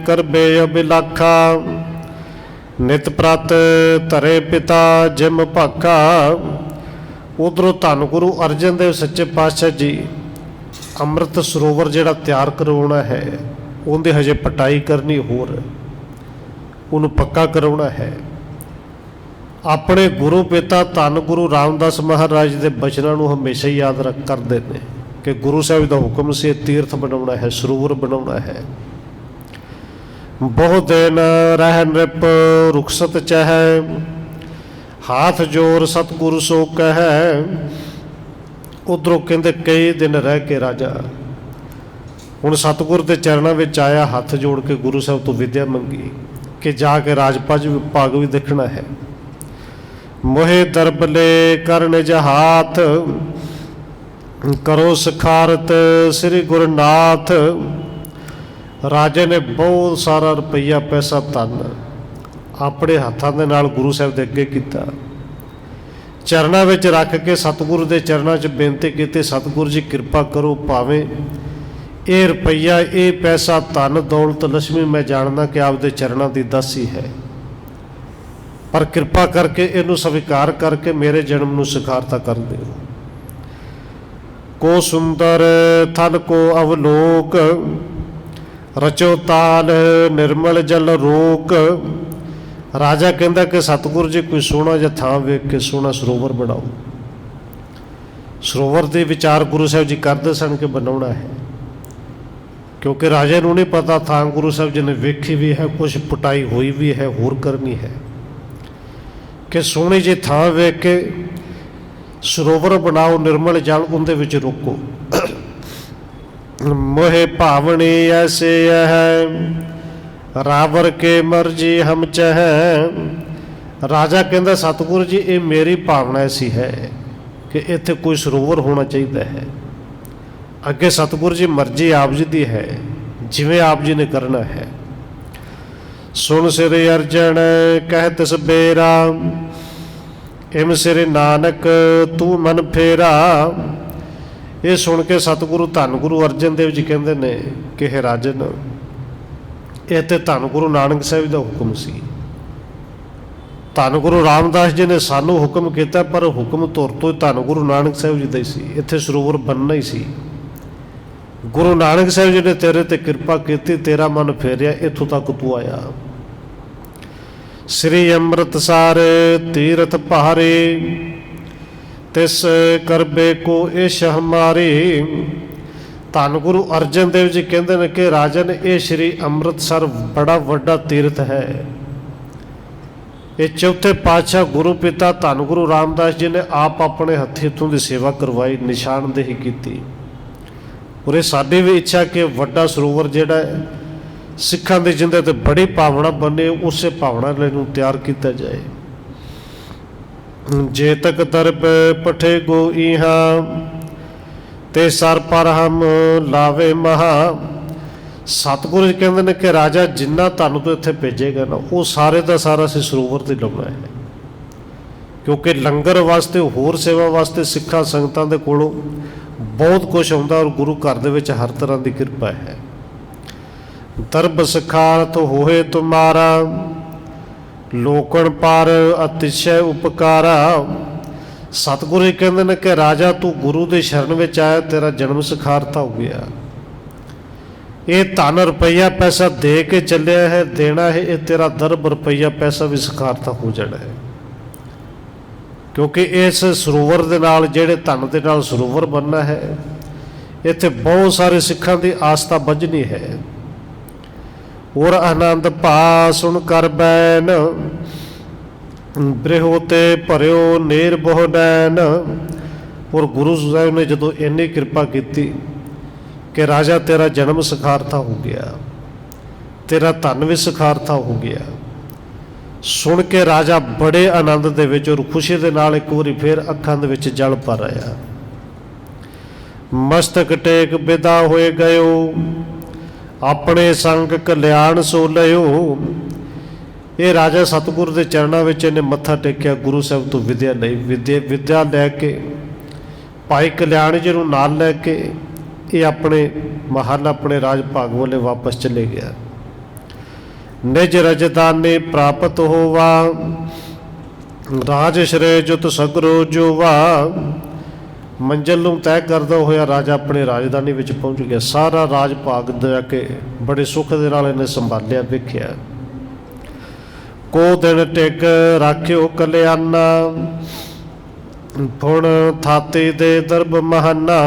करबे अबिलाखा, नित प्रत धरे पिता जिम भाखा। उधरों धन गुरु अर्जन देव सच्चे पातशाह जी अमृत सरोवर जिहड़ा तैयार करवाना है, उनकी हजे पटाई करनी, होर उन्होंने पक्का करवाना है। अपने गुरु पिता धन गुरु रामदास महाराज के बचनों को हमेशा ही याद रख करते हैं कि गुरु साहिब का हुक्म से तीर्थ बनाना है, सरोवर बनाना है। बहुत दिन रह नृप रुखसत चह, हाथ जोर सतगुरु सो कह। उधरों कहते कई दिन रह के राजा हुण सतगुरु के चरणों में आया, हाथ जोड़ के गुरु साहब तो विद्या मंगी कि जाके राजपाज भाग भी देखना है। मोहे दरबले कर निज हाथ, करो सखारत श्री गुरुनाथ। राजे ने बहुत सारा रुपया पैसा धन अपने हाथों के नाल गुरु साहब के अगे किया, चरणों में रख के सतगुरु के चरणों च बेनती की, सतगुरु जी कृपा करो, भावें ये रुपया ये पैसा धन दौलत लक्ष्मी मैं जानना कि आपके चरणों की दासी है, पर कृपा करके इनू स्वीकार करके मेरे जन्म को सखारता कर दो। को सुंदर थल को अवलोक, रचो ताल निर्मल जल रोक। राजा कहता कि सतगुरु जी कोई सोहना जिहा थां वेख के सोहना सरोवर बनाओ। सरोवर के विचार गुरु साहब जी करते सन कि बनाना है, क्योंकि राजे को नहीं पता था गुरु साहब जी ने वेखी भी है, कुछ पुटाई हुई भी है, होर करनी है कि सोहनी जी थां वेख के सरोवर बनाओ, निर्मल जल उनदे विच रोको। मोहे भावनी ऐसे है, रावर के मर्जी हम चह। राजा कहता सतगुरु जी ये मेरी भावना ऐसी है कि इत्थे कोई सरोवर होना चाहिए है। अगे सतगुरु जी मर्जी आप जी की है, जिवें आप जी ने करना है। सुन सिर अर्जन कह तिस बेरा, इम सिर नानक तू मन फेरा। ये सुन के सतगुरु धन गुरु अर्जन देव जी कहते ने कि हे राजन, ये तो धन गुरु नानक साहिब का हुक्म सी। धन गुरु रामदास जी ने सानू हुक्म किया, पर हुक्म तौर तो धन गुरु नानक साहिब जी का ही सी, इत्थे सरोवर बनना ही सी। गुरु नानक साहिब जी ने तेरे ते कृपा की, तेरा मन फेरिया, इत्थों तक तू आया। श्री अमृतसर तीरथ पहारे, तिस करबे को इश हमारे। धन गुरु अर्जन देव जी कहते हैं कि राजन ये श्री अमृतसर बड़ा वड्डा तीर्थ है। ये चौथे पातशाह गुरु पिता धन गुरु रामदास जी ने आप अपने हथी इत्थों की सेवा करवाई, निशानदेही की। और ये साडी भी इच्छा कि वड्डा सरोवर जिहड़ा सिखां दी जिंदे ते बड़ी भावना बने, उस भावना नूं तैयार किया जाए। जे तक दरब पठे गो इहा, ते सर पर हम लावे महा। सतगुरु कहते हैं कि राजा जिन्ना धन तो इत्थे भेजेगा ना, वो सारे का सारा असीं सरोवर ते लाउणा है, क्योंकि लंगर वास्ते होर सेवा वास्ते सिखा संगतां दे कोलों बहुत कुछ आउंदा, और गुरु घर दे विच हर तरह की कृपा है। दरब सखारत होए तुम्हारा, लोकन पर अतिशय उपकारा। सतगुरु कहते हैं कि राजा तू गुरु के शरण में आया, तेरा जन्म सखारता हो गया। ये धन रुपया पैसा दे के चलिया है, देना है, ये तेरा दरब रुपया पैसा भी सखारता हो जाना है। क्योंकि इस सरोवर के नाल जिहड़े धन के नाल सरोवर बनना है, इत्थे बहुत सारे सिखां की आस्था बजनी है। और आनंद भा सुन कर बैन, ब्रिहो ते भरियो नेर बहु नैन। और गुरु साहब ने जदों इन्नी कृपा की कि राजा तेरा जन्म सखारता हो गया, तेरा धन भी सखारथा हो गया। सुन के राजा बड़े आनंद दे विच और खुशी दे नाल एक बारी फिर अखां दे विच जल भर आया। मस्तक टेक विदा होए गयो, अपने संग कल्याण सो लयो। ये राजा सतगुर के चरणों में इन्हें मत्था टेकिया, गुरु साहब तो विद्या लई। विद्या लैके भाई कल्याण जी नाल लैके ये अपने महल अपने राज भाग वाले वापस चले गया। निज रजदाने प्राप्त होवा, राज श्रेय जुत सगरो जोवा। मंजिल नूं तय करदा होया राजा अपने राजधानी विच पहुंच गया। सारा राज भाग जाके बड़े सुख दे नाल इन्हें संभालिया वेखिया। को दिन टिक राख्यो कल्याना, फुण थाती दे दरब महाना।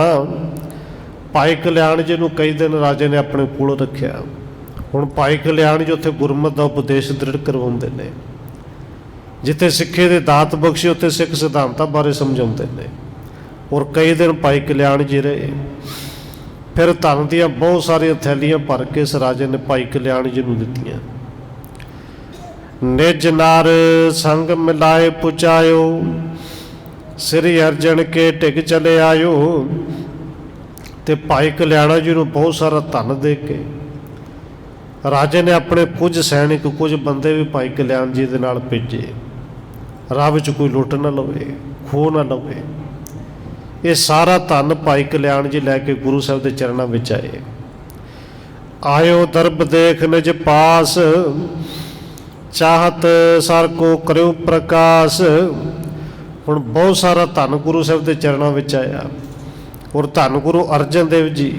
भाई कल्याण जी नूं कई दिन राजे ने अपने कोल रखिया। हुण भाई कल्याण जी उत्थे गुरमत दा उपदेश दृढ़ करवाउंदे ने। जिथे सिक्खे दे दात बख्शे उत्थे सिख सिद्धांतां बारे समझाउंदे ने। और कई दिन भाई कल्याण जी रहे। फिर धन दियां बहुत सारियां थैलियां भर के इस राजे ने भाई कल्याण जी नूं दित्तियां। निज नार संग मिलाए पुचायो, श्री अर्जन के टिक चले आयो। ते भाई कल्याणा जी नूं बहुत सारा धन दे के राजे ने अपने कुछ सैनिक कुछ बंदे भी भाई कल्याण जी दे नाल भेजे। राह विच कोई लुट ना लवे, खो ना लवे। ये सारा धन भाई कल्याण जी लैके गुरु साहब के चरणों में आए। आयो दरब देख निज पास, चाहत सर को करो प्रकाश। हुण बहुत सारा धन गुरु साहब के चरणों में आया। और धन गुरु अर्जन देव जी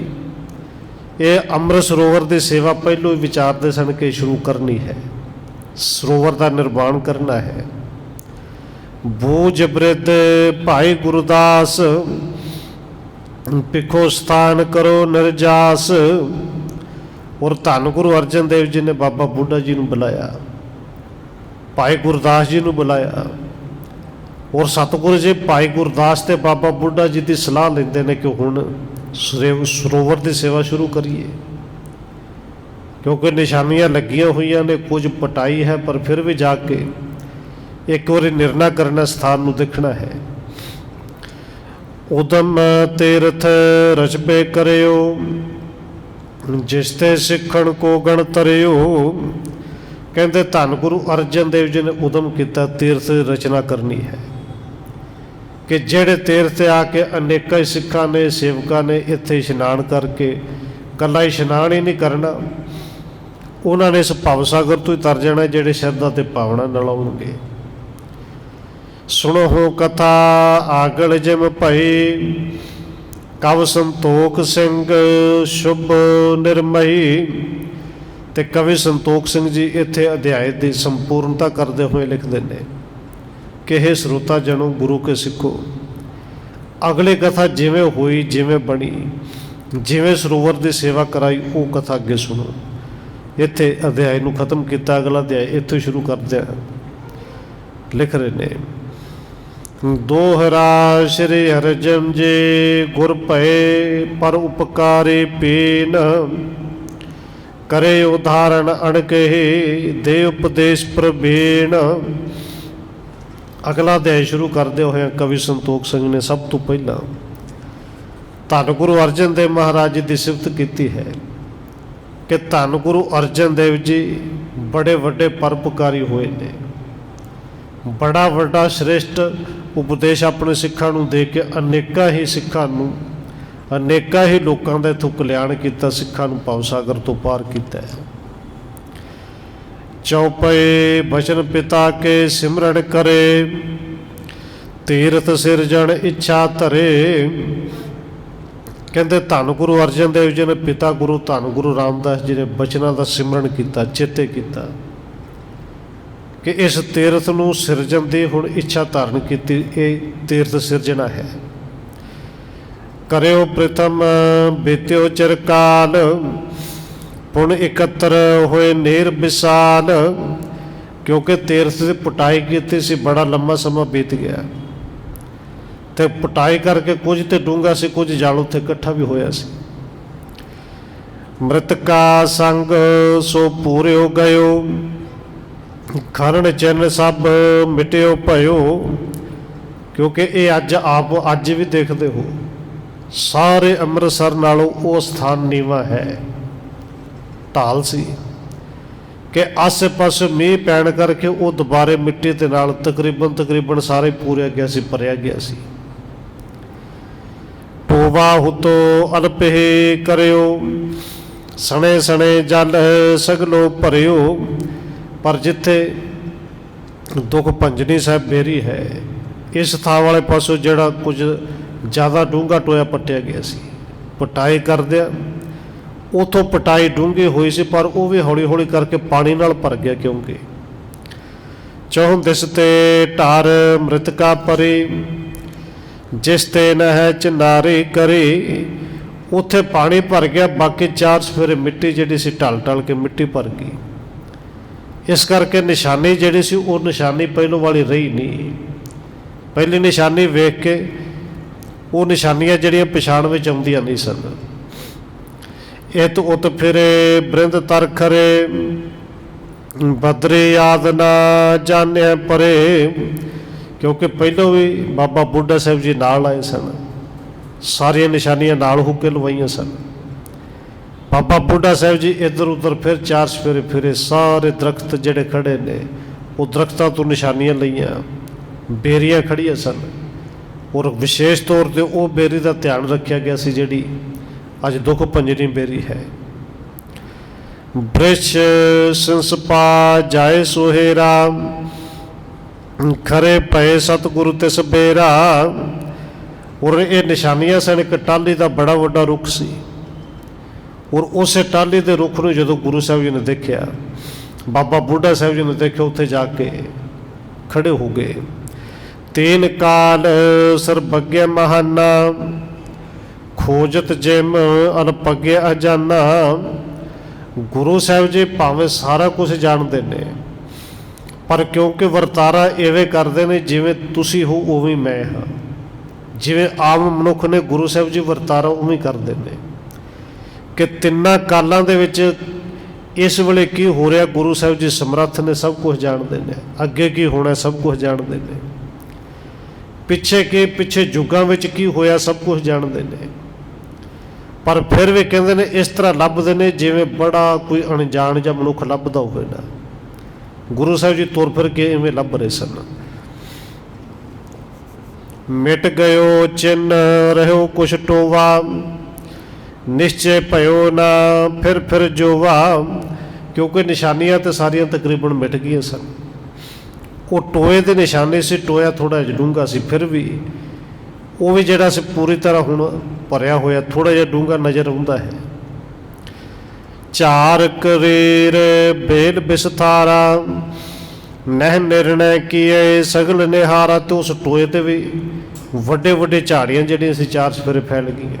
ये अमृत सरोवर की सेवा पहलों ही विचारते सन कि शुरू करनी है, सरोवर का निर्माण करना है। बूझ बृद्ध भाई गुरुदास, पिखो स्थान करो निर्जास। और धन गुरु अर्जन देव जी ने बाबा बुढ़ा जी ने बुलाया, भाई गुरदास जी ने बुलाया। और सतगुरु जी भाई गुरदास ते बाबा बुढ़ा जी की सलाह लेंदे ने कि हुण सरोवर की सेवा शुरू करिए, क्योंकि निशानियां लगियां हुई ने, कुछ पटाई है, पर फिर भी जाके एक बार निर्णय करना, स्थान नूं देखना है। उदम तीर्थ रचबे करियो, जिसते सिखण को गण तरियो। कहते धन गुरु अर्जन देव जी ने उदम किया तीर्थ रचना करनी है कि जेड़े तीर्थ आके अनेक सिखा ने सेवकों ने इत्थे इशनान करके कला इशनान ही नहीं करना, उन्होंने इस भवसागर तो ही तर जाना जेड़े शरधा ते भावना नाल आउणगे। सुनो हो कथा आगल जिम भई, कव संतोख सिंह शुभ निर्मही। ते कवि संतोख सिंह जी इत्थे अध्याय की संपूर्णता करते हुए लिखते हैं कि हे श्रोता जनो गुरु के सिखो, अगली कथा जिमें हुई जिमें बनी, जिमें सरोवर की सेवा कराई वो कथा अगे सुनो। इत्थे अध्याय नूं खत्म किया, अगला अध्याय इत्थों शुरू करते हैं। लिख रहे हैं, दोहरा श्री हरजन जी गुर भये पर उपकारी पीन। करे उदाहरण अणके दे उपदेश प्रवीण। अगला अध्याय शुरू करते हुए कवि संतोख सिंह ने सब तो पहला धन गुरु अर्जन देव महाराज जी की सिफत की है कि धन गुरु अर्जन देव जी बड़े वड्डे परोपकारी हुए ने। बड़ा वड्डा श्रेष्ठ उपदेश अपने सिखां नूं दे के अनेकां ही सिखां नूं अनेकां ही लोगों का इत्थों कल्याण किया, सिखां नूं भवसागर तो पार किया है। चौपए बचन पिता के सिमरन करे, तीर्थ सिरजन इच्छा धरे। कहते धन गुरु अर्जन देव जी ने पिता गुरु धन गुरु रामदास जी ने बचनों का सिमरन किया, चेते किया कि इस तीर्थ नूं सिरजन की हुण इच्छा धारण की। तीर्थ सिरजना है। करियो प्रथम बीत्यो चिरकाल, पुण इकत्र होए नेर विशाल। क्योंकि तीर्थ से पुटाई की सी, बड़ा लंबा समा बीत गया, तो पुटाई करके कुछ तो डूंगा से कुछ जाल उत्थे इकट्ठा भी होया सी। मृतका संग सो पूर्यो गयो, खरण चिन्ह सब मिट्यो भयो। क्योंकि ये अज आप अज भी देखते हो सारे अमृतसर नालों वो स्थान नीवा है, ढाल सी कि आसे पासे मीह पैण करके वो दोबारे मिट्टी के नाल तकरीबन सारे पूरे गया सी, भरिया गया सी। टोवा हुतो अनपे करियो, सने सने जल सगलो भरियो। पर जिथे दुख भंजनी साहब बेरी है, इस थां वाले पासों जिहड़ा कुछ ज़्यादा डूंगा टोया पट्टिया गया सी, पटाई करदिया उतों पटाई डूंगी हुई सी, पर वो भी हौली हौली करके पानी नाल भर गया। क्योंकि चौं दिस ते ढार मृतका परी, जिस ते न है चिनारी करी। उत्थे पानी भर गया, बाकी चार सफेरे मिट्टी जिहड़ी सी ढल ढल के मिट्टी भर गई। इस करके निशानी जिहड़ी सी वो निशानी पहलों वाली रही नहीं। पहली निशानी वेख के वो निशानियां जिहड़ियां पछाण विच आउंदियां नहीं सन। इत उत फिरे बृंद तर खरे, बदरे याद ना जाने परे। क्योंकि पहलों भी बाबा बुढ़ा साहब जी नाल आए सन, सारिया निशानियां नाल होके लवाइया सन। बाबा बुढ़ा साहब जी इधर उधर फिर चार सफेरे फिरे, सारे दरख्त जिहड़े खड़े ने वो दरख्तों तो निशानियां लईयां, बेरियां खड़ियां सन। और विशेष तौर पर वो बेरी का ध्यान रखा गया सी जिहड़ी अज दुख भंजनी बेरी है। वृक्ष संसपा जाए सोहेरा, खरे पए सतगुरु तिस बेरा। और ये निशानियां सन एक टाली का बड़ा वड्डा रुख सी। और उस टाली के रुख को जो गुरु साहब जी ने देखा, बाबा बुढ़ा साहब जी ने देखा, उत्थे जाके खड़े हो गए। तीन काल सरबग्य महाना, खोजत जिम अनपग्य अजाना। गुरु साहब जी भावें सारा कुछ जानते ने, पर क्योंकि वरतारा इवें करते हैं जिवें तुसी हो उवें मैं हाँ। जिवें आम मनुख ने गुरु साहब जी वरतारा उवें करते हैं कि तिन्ना कालों दे विच इस वेले की हो रहा, गुरु साहब जी समर्थ ने, सब कुछ जानते हैं। अगे की होना सब कुछ जानते हैं। पिछे जुगां विच की होया सब कुछ जानते हैं। पर फिर भी कहते हैं इस तरह लभदे ने जिवें बड़ा कोई अनजान जा मनुख लभदा होवे ना। गुरु साहब जी तुर फिर के इवें लभ रहे सन। मिट गयो चिन्ह रहो कुछ टोवा, निश्चय भयो ना फिर जोवा। क्योंकि निशानियां तो सारियां तकरीबन मिट गई सन। वो टोए के निशाने से टोया थोड़ा डूंगा सी, फिर भी वो भी जिहड़ा सी पूरी तरह हुण भरिया होया, थोड़ा जिहा डूंगा नज़र आउंदा है। चार करेर बेल बिसथारा, नह निर्णय किए सगल निहारा। तो उस टोए ते भी वड्डे वड्डे झाड़ियां जिहड़ियां सी चार सफेरे फैल गई।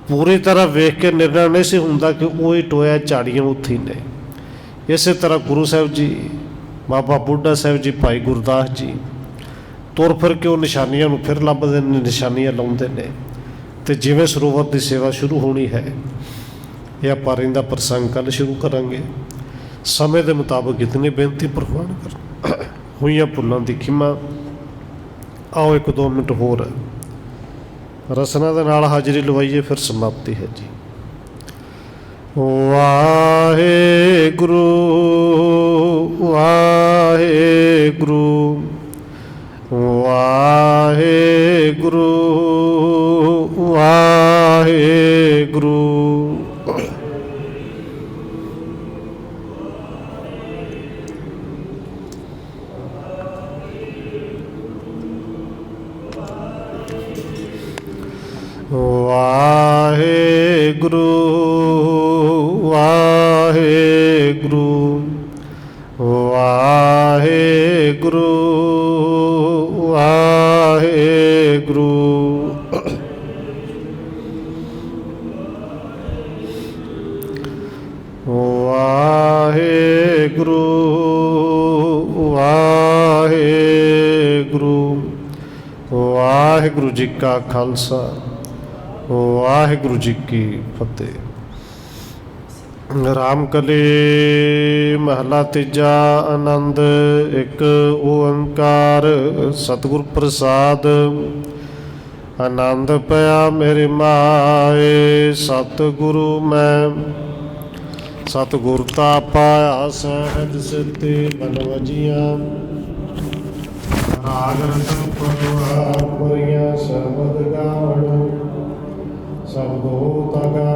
पूरी तरह वेख के निर्णय नहीं सी हुंदा कि वही टोया झाड़ियां उत्थे ने। इस तरह गुरु साहब जी, बाबा बुढ़ा साहब जी, भाई गुरदास जी तुर फिर के वो निशानियां नूं फिर लभदे ने, निशानियां लाउंदे ने। ते जिवें सरोवर की सेवा शुरू होनी है, यह आपां रहिंदा प्रसंग कल शुरू करांगे। समय के मुताबिक इतनी बेनती प्रवान कर हुई भुलों की खिमा। आओ एक दो मिनट होर रसना दे नाल हाजरी लवाइए, फिर समाप्ति है जी। वाहेगुरु वाहेगुरु वाहेगुरु वाहेगुरु। वाहेगुरु वाहेगुरु वाहेगुरु वाहेगुरु। वाहेगुरु वाहेगुरु। वाहेगुरु जी का खालसा ਵਾਹਿਗੁਰੂ ਜੀ ਕੀ ਫਤਿਹ। ਰਾਮ ਕਲੀ ਮਹਲਾ ਤੀਜਾ। ਆਨੰਦ ਇੱਕ ਓੰਕਾਰ ਸਤਿਗੁਰ ਪ੍ਰਸਾਦ। ਆਨੰਦ ਪਿਆ ਮੇਰੀ ਮਾਏ ਸਤਿਗੁਰੂ ਮੈਂ, ਸਤਿਗੁਰ ਤਾ ਪਾਇਆ ਸਹਿਜ ਸਿੱਧੀ ਬਨ ਵਜੀਆਂ। ਰਾਗ ਰਤਨ ਪਰਵਾਰ ਪੁਰੀਆਂ ਸ਼ਬਦ ਗਾਵਣ, ਸਬਦੋ ਤਗਾ